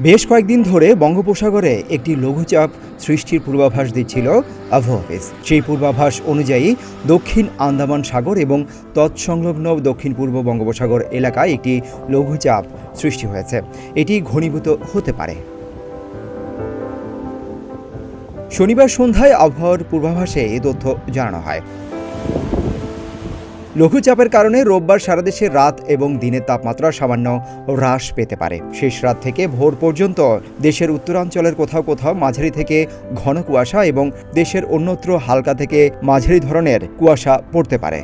বেশ কয়েকদিন ধরে বঙ্গোপসাগরে একটি লঘুচাপ সৃষ্টির পূর্বাভাস দিচ্ছিল আবহাওয়া অফিস। সেই পূর্বাভাস অনুযায়ী দক্ষিণ আন্দামান সাগর এবং তৎসংলগ্ন দক্ষিণ পূর্ব বঙ্গোপসাগর এলাকায় একটি লঘুচাপ সৃষ্টি হয়েছে। এটি ঘনীভূত হতে পারে। শনিবার সন্ধ্যায় আবহাওয়ার পূর্বাভাসে এ তথ্য জানানো হয়। লঘুচাপের কারণে রোববার সারা দেশে রাত এবং দিনের তাপমাত্রা সামান্য হ্রাস পেতে পারে। শেষ রাত থেকে ভোর পর্যন্ত দেশের উত্তরাঞ্চলের কোথাও কোথাও মাঝারি থেকে ঘন কুয়াশা এবং দেশের অন্যত্র হালকা থেকে মাঝারি ধরনের কুয়াশা পড়তে পারে।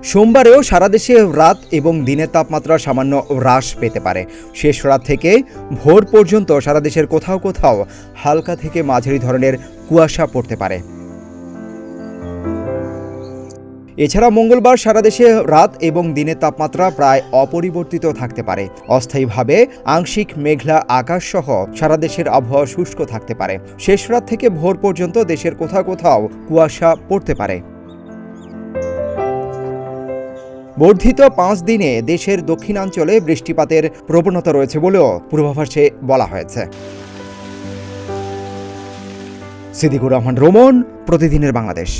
সোমবারেও সারা দেশে রাত এবং দিনের তাপমাত্রা সামান্য হ্রাস পেতে পারে। শেষ রাত থেকে ভোর পর্যন্ত সারা দেশের কোথাও কোথাও হালকা থেকে মাঝারি ধরনের কুয়াশা পড়তে পারে। এছাড়া মঙ্গলবার সারা দেশে রাত এবং দিনের তাপমাত্রা প্রায় অপরিবর্তিত থাকতে পারে। অস্থায়ীভাবে আংশিক মেঘলা আকাশ সহ সারা দেশের আবহাওয়া শুষ্ক থাকতে পারে। শেষ রাত থেকে ভোর পর্যন্ত দেশের কোথাও কোথাও কুয়াশা পড়তে পারে। বর্ধিত 5 দিনে দেশের দক্ষিণাঞ্চলে বৃষ্টিপাতের প্রবণতা রয়েছে বলেও পূর্বাভাসে বলা হয়েছে। সিদ্দিকুর রহমান রোমন, প্রতিদিনের বাংলাদেশ।